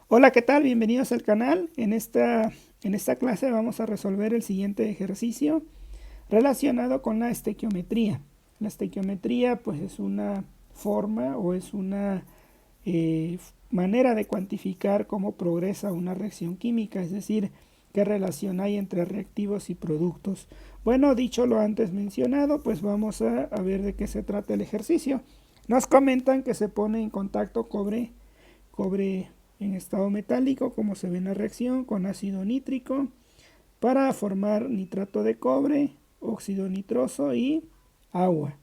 Hola, ¿qué tal? Bienvenidos al canal. En esta clase vamos a resolver el siguiente ejercicio relacionado con la estequiometría. La estequiometría pues es una forma o es una manera de cuantificar cómo progresa una reacción química, es decir, qué relación hay entre reactivos y productos. Bueno, dicho lo antes mencionado, pues vamos a ver de qué se trata el ejercicio. Nos comentan que se pone en contacto cobre en estado metálico, como se ve en la reacción, con ácido nítrico para formar nitrato de cobre, óxido nitroso y agua.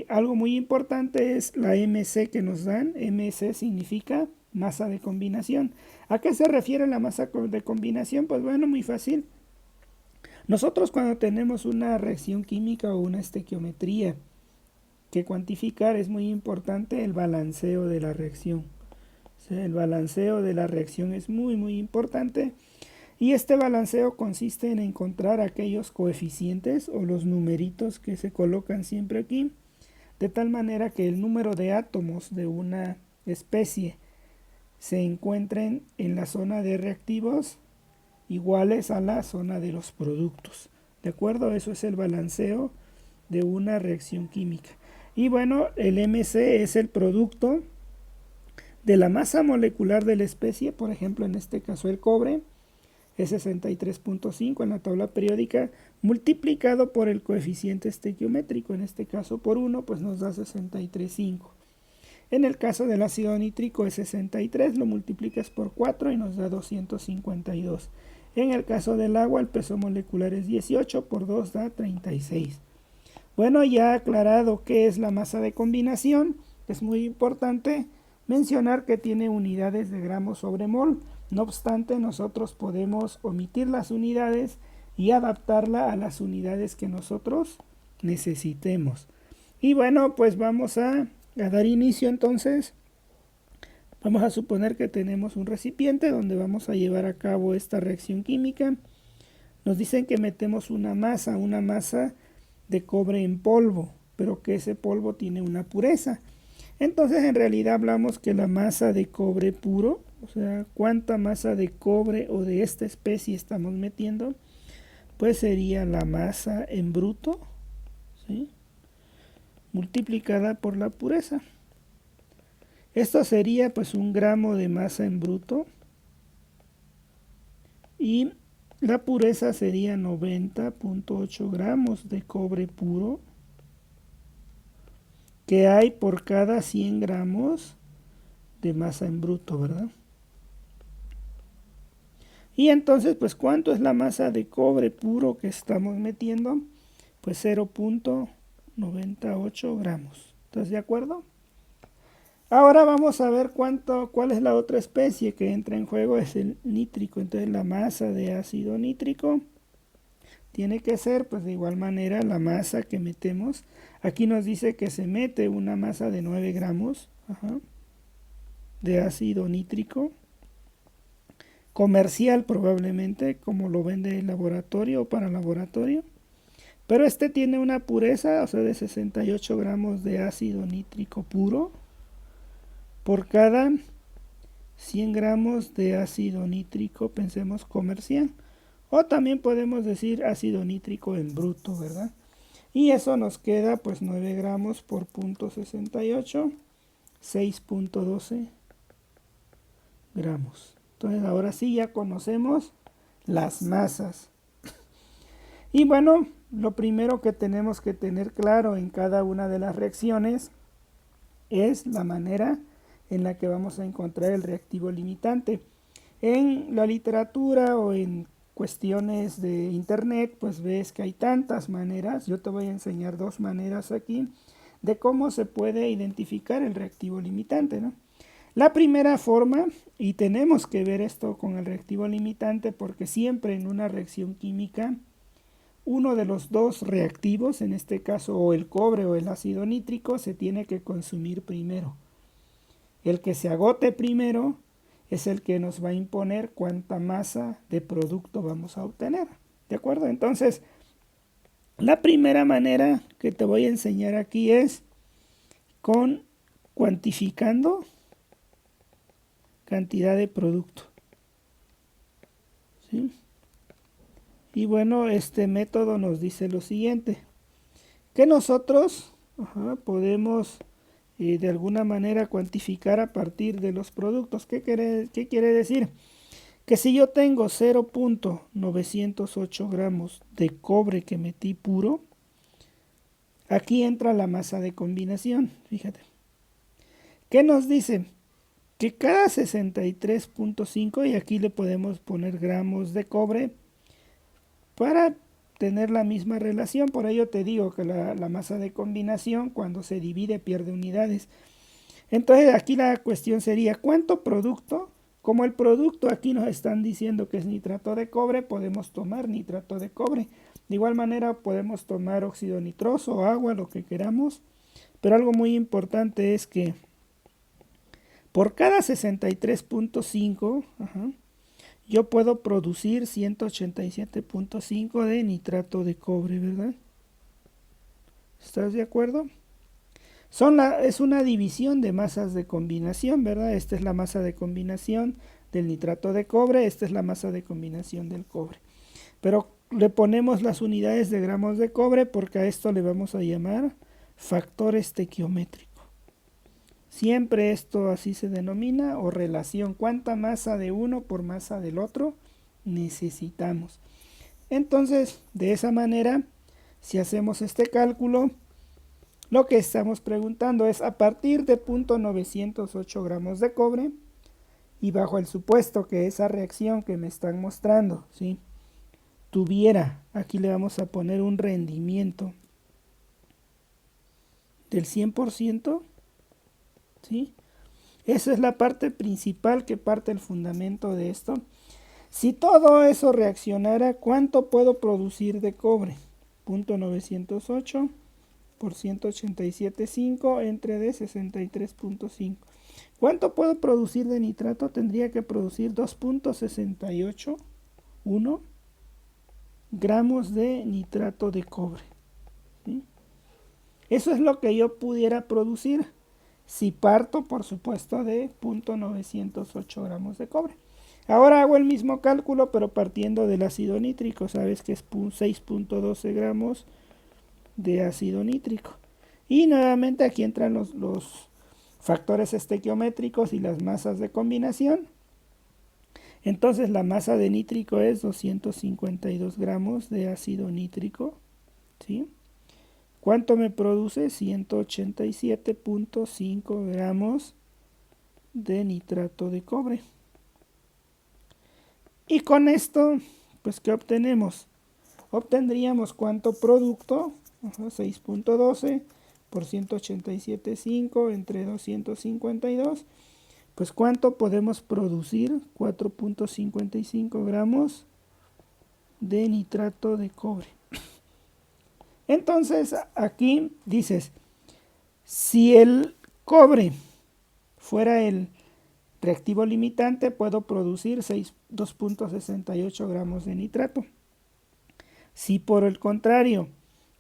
Algo muy importante es la MC que nos dan. MC significa masa de combinación. ¿A qué se refiere la masa de combinación? Pues bueno, muy fácil. Nosotros cuando tenemos una reacción química o una estequiometría que cuantificar, es muy importante el balanceo de la reacción. El balanceo de la reacción es muy importante, y este balanceo consiste en encontrar aquellos coeficientes o los numeritos que se colocan siempre aquí, de tal manera que el número de átomos de una especie se encuentren en la zona de reactivos iguales a la zona de los productos. ¿De acuerdo? Eso es el balanceo de una reacción química. Y bueno, el MC es el producto de la masa molecular de la especie, por ejemplo en este caso el cobre, es 63.5 en la tabla periódica, multiplicado por el coeficiente estequiométrico, en este caso por 1, pues nos da 63.5. En el caso del ácido nítrico es 63, lo multiplicas por 4 y nos da 252. En el caso del agua el peso molecular es 18, por 2 da 36. Bueno, ya aclarado qué es la masa de combinación, es muy importante mencionar que tiene unidades de gramos sobre mol. No obstante, nosotros podemos omitir las unidades y adaptarla a las unidades que nosotros necesitemos. Y bueno, pues vamos a dar inicio entonces. Vamos a suponer que tenemos un recipiente donde vamos a llevar a cabo esta reacción química. Nos dicen que metemos una masa de cobre en polvo, pero que ese polvo tiene una pureza. Entonces en realidad hablamos que la masa de cobre puro, o sea, cuánta masa de cobre o de esta especie estamos metiendo, pues sería la masa en bruto, ¿sí?, multiplicada por la pureza. Esto sería pues 1 gramo de masa en bruto, y la pureza sería 90.8 gramos de cobre puro que hay por cada 100 gramos de masa en bruto, ¿verdad? Y entonces, pues, ¿cuánto es la masa de cobre puro que estamos metiendo? Pues 0.98 gramos. ¿Estás de acuerdo? Ahora vamos a ver cuál es la otra especie que entra en juego, es el nítrico. Entonces la masa de ácido nítrico tiene que ser, pues de igual manera, la masa que metemos. Aquí nos dice que se mete una masa de 9 gramos de ácido nítrico, comercial probablemente, como lo vende el laboratorio o para laboratorio. Pero este tiene una pureza, o sea, de 68 gramos de ácido nítrico puro por cada 100 gramos de ácido nítrico, pensemos, comercial. O también podemos decir ácido nítrico en bruto, ¿verdad? Y eso nos queda pues 9 gramos por 0.68, 6.12 gramos. Entonces ahora sí ya conocemos las masas. Y bueno, lo primero que tenemos que tener claro en cada una de las reacciones es la manera en la que vamos a encontrar el reactivo limitante. En la literatura o en cuestiones de internet, pues ves que hay tantas maneras. Yo te voy a enseñar 2 maneras aquí de cómo se puede identificar el reactivo limitante, ¿no? La primera forma, y tenemos que ver esto con el reactivo limitante porque siempre en una reacción química uno de los dos reactivos, en este caso o el cobre o el ácido nítrico, se tiene que consumir primero. El que se agote primero es el que nos va a imponer cuánta masa de producto vamos a obtener. ¿De acuerdo? Entonces, la primera manera que te voy a enseñar aquí es con cuantificando cantidad de producto. ¿Sí? Y bueno, este método nos dice lo siguiente, que nosotros podemos de alguna manera cuantificar a partir de los productos. ¿Qué quiere decir? Que si yo tengo 0.908 gramos de cobre que metí puro, aquí entra la masa de combinación, fíjate. ¿Qué nos dice? Que cada 63.5, y aquí le podemos poner gramos de cobre para tener la misma relación. Por ello te digo que la masa de combinación cuando se divide pierde unidades. Entonces aquí la cuestión sería ¿cuánto producto? Como el producto aquí nos están diciendo que es nitrato de cobre, podemos tomar nitrato de cobre. De igual manera podemos tomar óxido nitroso, agua, lo que queramos. Pero algo muy importante es que por cada 63.5 yo puedo producir 187.5 de nitrato de cobre, ¿verdad? ¿Estás de acuerdo? Es una división de masas de combinación, ¿verdad? Esta es la masa de combinación del nitrato de cobre, esta es la masa de combinación del cobre. Pero le ponemos las unidades de gramos de cobre porque a esto le vamos a llamar factor estequiométrico. Siempre esto así se denomina, o relación, cuánta masa de uno por masa del otro necesitamos. Entonces, de esa manera, si hacemos este cálculo, lo que estamos preguntando es a partir de 0.908 gramos de cobre, y bajo el supuesto que esa reacción que me están mostrando, ¿sí?, tuviera, aquí le vamos a poner un rendimiento del 100%, ¿sí? Esa es la parte principal que parte el fundamento de esto. Si todo eso reaccionara, ¿cuánto puedo producir de cobre? 0.908 por 187.5 entre de 63.5. ¿Cuánto puedo producir de nitrato? Tendría que producir 2.681 gramos de nitrato de cobre. ¿Sí? Eso es lo que yo pudiera producir si parto, por supuesto, de 0.908 gramos de cobre. Ahora hago el mismo cálculo, pero partiendo del ácido nítrico. Sabes que es 6.12 gramos de ácido nítrico. Y nuevamente aquí entran los factores estequiométricos y las masas de combinación. Entonces la masa de nítrico es 252 gramos de ácido nítrico. ¿Sí? ¿Cuánto me produce? 187.5 gramos de nitrato de cobre. Y con esto, pues, ¿qué obtenemos? Obtendríamos cuánto producto, 6.12 por 187.5 entre 252, pues cuánto podemos producir, 4.55 gramos de nitrato de cobre. Entonces aquí dices, si el cobre fuera el reactivo limitante, puedo producir 2.68 gramos de nitrato. Si por el contrario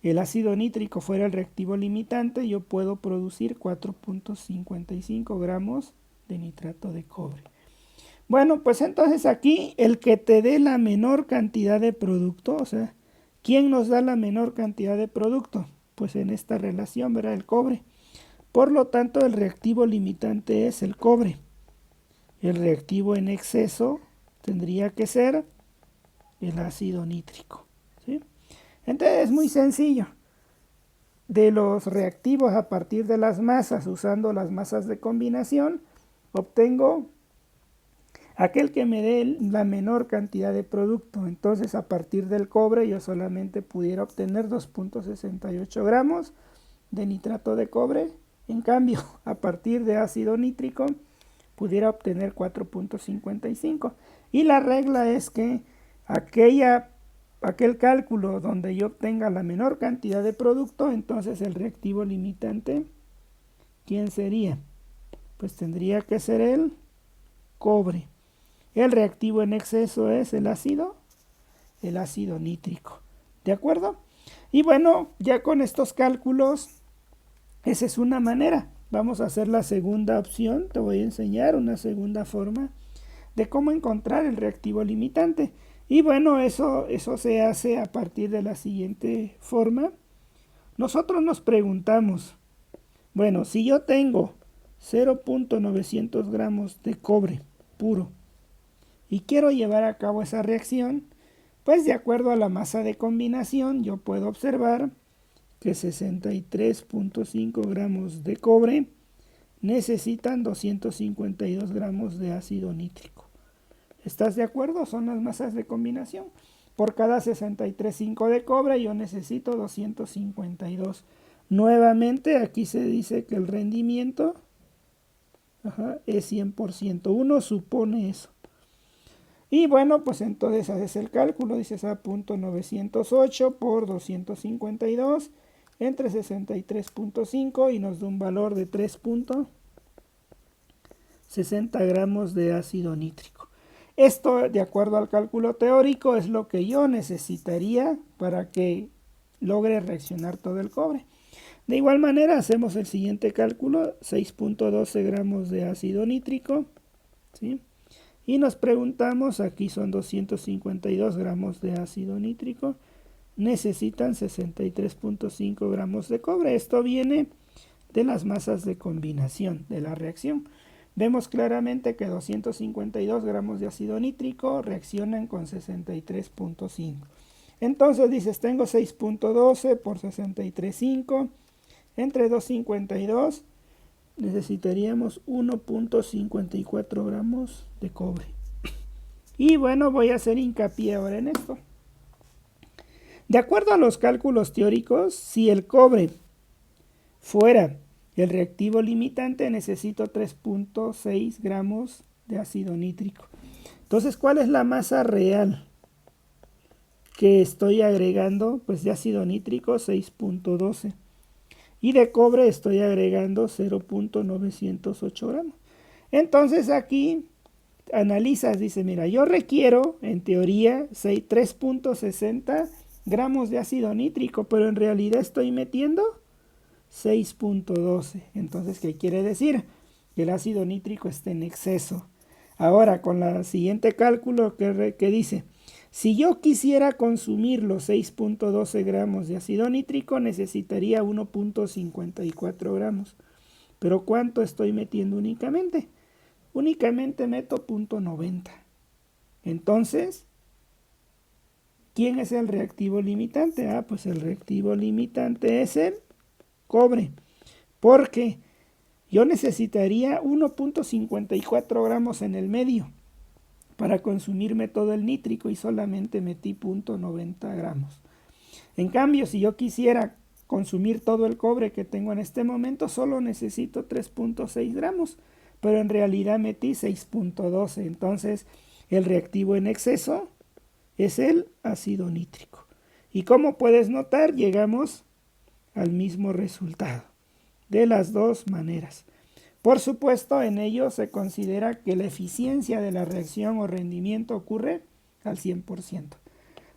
el ácido nítrico fuera el reactivo limitante, yo puedo producir 4.55 gramos de nitrato de cobre. Bueno, pues entonces aquí el que te dé la menor cantidad de producto, o sea, ¿quién nos da la menor cantidad de producto? Pues en esta relación verá el cobre. Por lo tanto, el reactivo limitante es el cobre. El reactivo en exceso tendría que ser el ácido nítrico. ¿Sí? Entonces es muy sencillo. De los reactivos a partir de las masas, usando las masas de combinación, obtengo aquel que me dé la menor cantidad de producto. Entonces a partir del cobre yo solamente pudiera obtener 2.68 gramos de nitrato de cobre. En cambio, a partir de ácido nítrico pudiera obtener 4.55. Y la regla es que aquel cálculo donde yo obtenga la menor cantidad de producto, entonces el reactivo limitante, ¿quién sería? Pues tendría que ser el cobre. El reactivo en exceso es el ácido nítrico. ¿De acuerdo? Y bueno, ya con estos cálculos, esa es una manera. vamos a hacer la segunda opción. Te voy a enseñar una segunda forma de cómo encontrar el reactivo limitante. Y bueno, eso se hace a partir de la siguiente forma. Nosotros nos preguntamos, bueno, si yo tengo 0.900 gramos de cobre puro y quiero llevar a cabo esa reacción, pues de acuerdo a la masa de combinación yo puedo observar que 63.5 gramos de cobre necesitan 252 gramos de ácido nítrico. ¿Estás de acuerdo? Son las masas de combinación. Por cada 63.5 de cobre yo necesito 252. Nuevamente aquí se dice que el rendimiento es 100%. Uno supone eso. Y bueno, pues entonces haces el cálculo. Dices a punto 908 por 252 entre 63.5 y nos da un valor de 3.60 gramos de ácido nítrico. Esto, de acuerdo al cálculo teórico, es lo que yo necesitaría para que logre reaccionar todo el cobre. De igual manera, hacemos el siguiente cálculo, 6.12 gramos de ácido nítrico, ¿sí? Y nos preguntamos, aquí son 252 gramos de ácido nítrico, necesitan 63.5 gramos de cobre. Esto viene de las masas de combinación de la reacción. Vemos claramente que 252 gramos de ácido nítrico reaccionan con 63.5. Entonces dices, tengo 6.12 por 63.5 entre 252. Necesitaríamos 1.54 gramos de cobre. Y bueno, voy a hacer hincapié ahora en esto. De acuerdo a los cálculos teóricos, si el cobre fuera el reactivo limitante, necesito 3.6 gramos de ácido nítrico. Entonces, ¿cuál es la masa real que estoy agregando? Pues de ácido nítrico 6.12. Y de cobre estoy agregando 0.908 gramos. Entonces aquí analizas, dice, mira, yo requiero en teoría 3.60 gramos de ácido nítrico, pero en realidad estoy metiendo 6.12. Entonces, ¿qué quiere decir? Que el ácido nítrico está en exceso. Ahora, con la siguiente cálculo que dice, si yo quisiera consumir los 6.12 gramos de ácido nítrico, necesitaría 1.54 gramos. ¿Pero cuánto estoy metiendo únicamente? Únicamente meto 0.90. Entonces, ¿quién es el reactivo limitante? Pues el reactivo limitante es el cobre, porque yo necesitaría 1.54 gramos en el medio para consumirme todo el nítrico y solamente metí 0.90 gramos. En cambio, si yo quisiera consumir todo el cobre que tengo en este momento, solo necesito 3.6 gramos, pero en realidad metí 6.12. Entonces, el reactivo en exceso es el ácido nítrico. Y como puedes notar, llegamos al mismo resultado, de las dos maneras. Por supuesto, en ello se considera que la eficiencia de la reacción o rendimiento ocurre al 100%.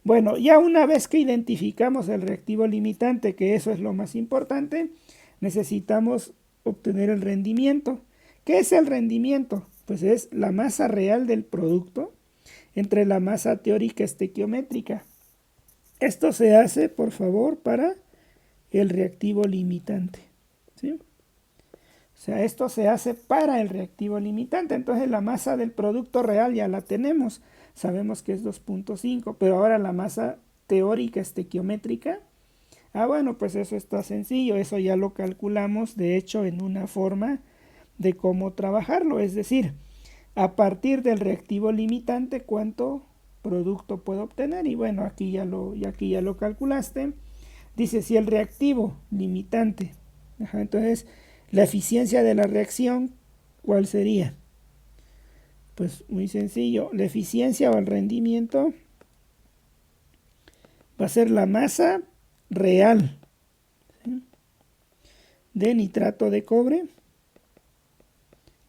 Bueno, ya una vez que identificamos el reactivo limitante, que eso es lo más importante, necesitamos obtener el rendimiento. ¿Qué es el rendimiento? Pues es la masa real del producto entre la masa teórica estequiométrica. Esto se hace, por favor, para el reactivo limitante, ¿sí? O sea, esto se hace para el reactivo limitante. Entonces la masa del producto real ya la tenemos. Sabemos que es 2.5, pero ahora la masa teórica estequiométrica. Bueno, pues eso está sencillo. Eso ya lo calculamos, de hecho, en una forma de cómo trabajarlo. Es decir, a partir del reactivo limitante, ¿cuánto producto puedo obtener? Y bueno, aquí ya lo calculaste. Dice, si el reactivo limitante, entonces la eficiencia de la reacción, ¿cuál sería? Pues muy sencillo, la eficiencia o el rendimiento va a ser la masa real, ¿sí?, de nitrato de cobre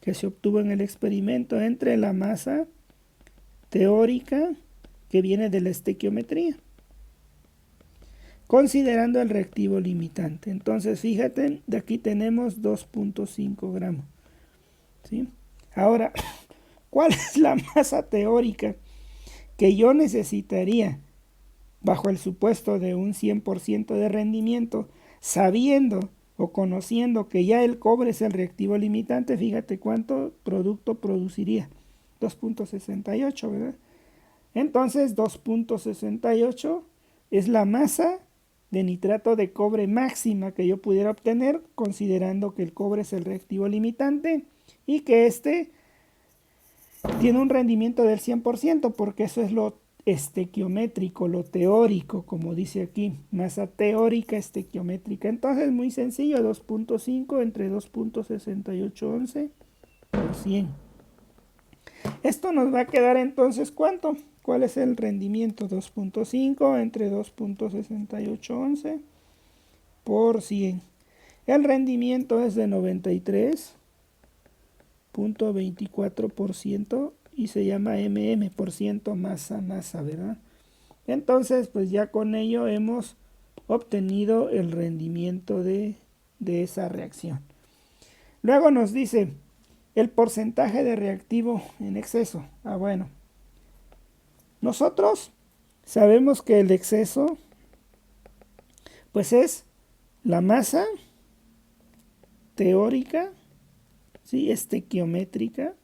que se obtuvo en el experimento entre la masa teórica que viene de la estequiometría. considerando el reactivo limitante. Entonces, fíjate, de aquí tenemos 2.5 gramos. ¿Sí? Ahora, ¿cuál es la masa teórica que yo necesitaría bajo el supuesto de un 100% de rendimiento, sabiendo o conociendo que ya el cobre es el reactivo limitante? Fíjate cuánto producto produciría. 2.68, ¿verdad? Entonces 2.68 es la masa de nitrato de cobre máxima que yo pudiera obtener, considerando que el cobre es el reactivo limitante y que este tiene un rendimiento del 100%, porque eso es lo estequiométrico, lo teórico, como dice aquí, masa teórica estequiométrica. Entonces, muy sencillo, 2.5 entre 2.6811 por 100. Esto nos va a quedar entonces, ¿cuánto? ¿Cuál es el rendimiento? 2.5 entre 2.6811 por 100. El rendimiento es de 93.24% y se llama por ciento masa, ¿verdad? Entonces, pues ya con ello hemos obtenido el rendimiento de esa reacción. Luego nos dice el porcentaje de reactivo en exceso. Bueno, nosotros sabemos que el exceso pues es la masa teórica, ¿sí? Estequiométrica.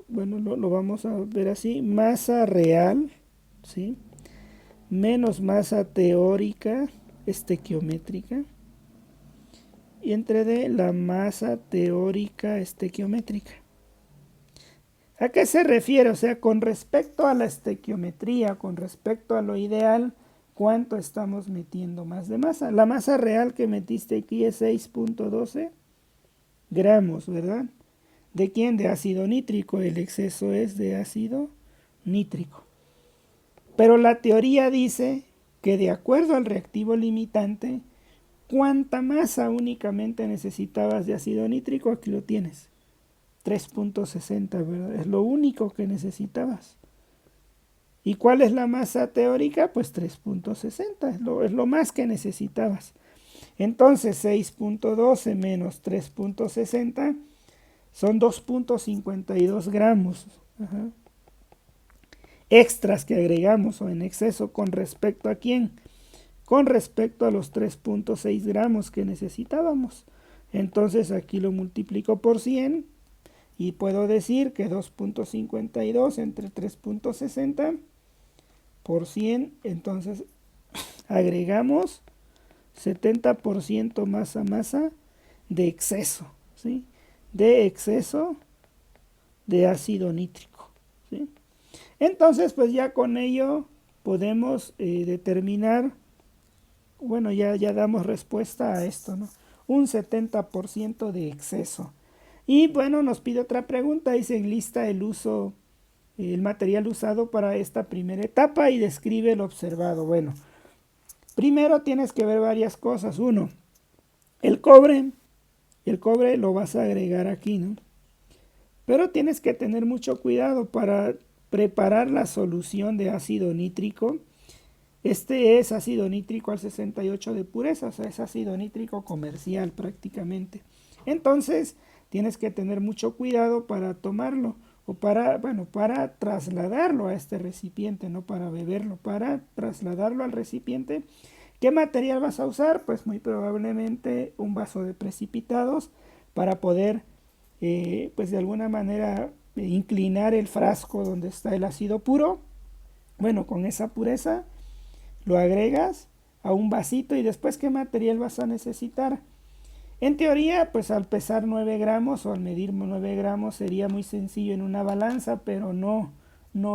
Bueno, lo vamos a ver así: masa real, ¿sí? Menos masa teórica estequiométrica, y entre D la masa teórica estequiométrica. ¿A qué se refiere? O sea, con respecto a la estequiometría, con respecto a lo ideal, ¿cuánto estamos metiendo más de masa? La masa real que metiste aquí es 6.12 gramos, ¿verdad? ¿De quién? De ácido nítrico. El exceso es de ácido nítrico. Pero la teoría dice que de acuerdo al reactivo limitante, ¿cuánta masa únicamente necesitabas de ácido nítrico? Aquí lo tienes. 3.60, ¿verdad? Es lo único que necesitabas. ¿Y cuál es la masa teórica? Pues 3.60, es lo más que necesitabas. Entonces 6.12 menos 3.60 son 2.52 gramos. Ajá. Extras que agregamos o en exceso, ¿con respecto a quién? Con respecto a los 3.6 gramos que necesitábamos. Entonces aquí lo multiplico por 100 y puedo decir que 2.52 entre 3.60 por 100, entonces agregamos 70% masa de exceso, ¿sí? De exceso de ácido nítrico, ¿sí? Entonces, pues ya con ello podemos determinar, bueno, ya damos respuesta a esto, ¿no? Un 70% de exceso. Y bueno, nos pide otra pregunta, dice: enlista el material usado para esta primera etapa y describe el observado. Bueno, primero tienes que ver varias cosas. Uno, el cobre lo vas a agregar aquí, ¿no? Pero tienes que tener mucho cuidado para preparar la solución de ácido nítrico. Este es ácido nítrico al 68 de pureza, o sea, es ácido nítrico comercial prácticamente. Entonces, tienes que tener mucho cuidado para tomarlo o para trasladarlo a este recipiente, no para beberlo, para trasladarlo al recipiente. ¿Qué material vas a usar? Pues muy probablemente un vaso de precipitados para poder, pues de alguna manera, inclinar el frasco donde está el ácido puro. Bueno, con esa pureza lo agregas a un vasito y después, ¿qué material vas a necesitar? En teoría, pues al pesar 9 gramos o al medir 9 gramos sería muy sencillo en una balanza, pero no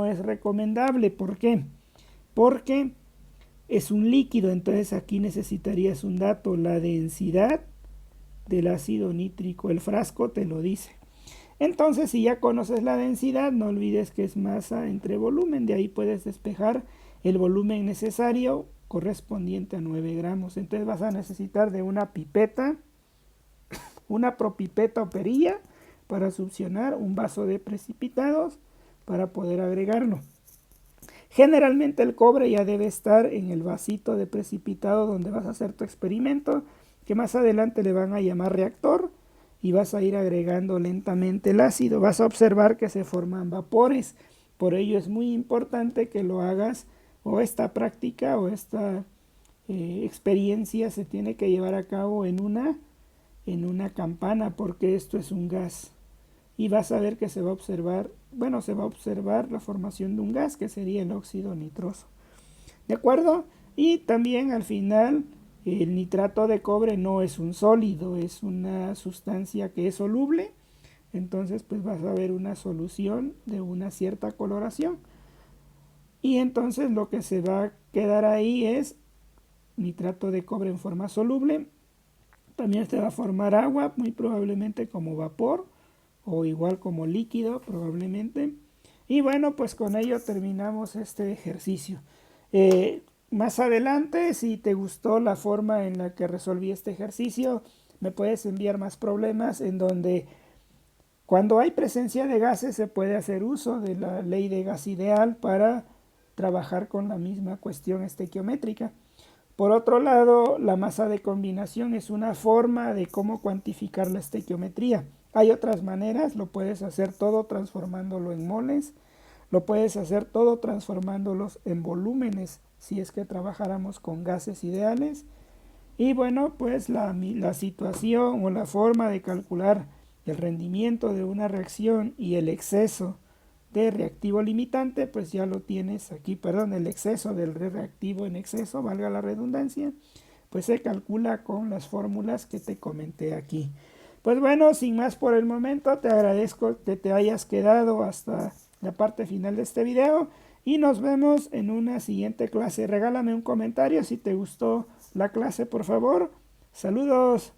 es recomendable. ¿Por qué? Porque es un líquido, entonces aquí necesitarías un dato: la densidad del ácido nítrico. El frasco te lo dice. Entonces, si ya conoces la densidad, no olvides que es masa entre volumen. De ahí puedes despejar el volumen necesario correspondiente a 9 gramos. Entonces vas a necesitar de una pipeta, una propipeta o perilla para succionar un vaso de precipitados para poder agregarlo. Generalmente el cobre ya debe estar en el vasito de precipitado donde vas a hacer tu experimento, que más adelante le van a llamar reactor, y vas a ir agregando lentamente el ácido. Vas a observar que se forman vapores. Por ello es muy importante que lo hagas, o esta práctica o esta experiencia se tiene que llevar a cabo en una campana, porque esto es un gas. Y vas a ver que se va a observar, bueno, se va a observar la formación de un gas que sería el óxido nitroso. ¿De acuerdo? Y también al final el nitrato de cobre no es un sólido, es una sustancia que es soluble. Entonces pues vas a ver una solución de una cierta coloración. Y entonces lo que se va a quedar ahí es nitrato de cobre en forma soluble. También se va a formar agua, muy probablemente como vapor o igual como líquido probablemente. Y bueno, pues con ello terminamos este ejercicio. Más adelante, si te gustó la forma en la que resolví este ejercicio, me puedes enviar más problemas en donde cuando hay presencia de gases se puede hacer uso de la ley de gas ideal para trabajar con la misma cuestión estequiométrica. Por otro lado, la masa de combinación es una forma de cómo cuantificar la estequiometría. Hay otras maneras, lo puedes hacer todo transformándolo en moles, lo puedes hacer todo transformándolos en volúmenes, si es que trabajáramos con gases ideales. Y bueno, pues la situación o la forma de calcular el rendimiento de una reacción y el exceso de reactivo limitante, pues ya lo tienes aquí, perdón, el exceso del reactivo en exceso, valga la redundancia, pues se calcula con las fórmulas que te comenté aquí. Pues bueno, sin más por el momento, te agradezco que te hayas quedado hasta la parte final de este video y nos vemos en una siguiente clase. Regálame un comentario si te gustó la clase, por favor. Saludos.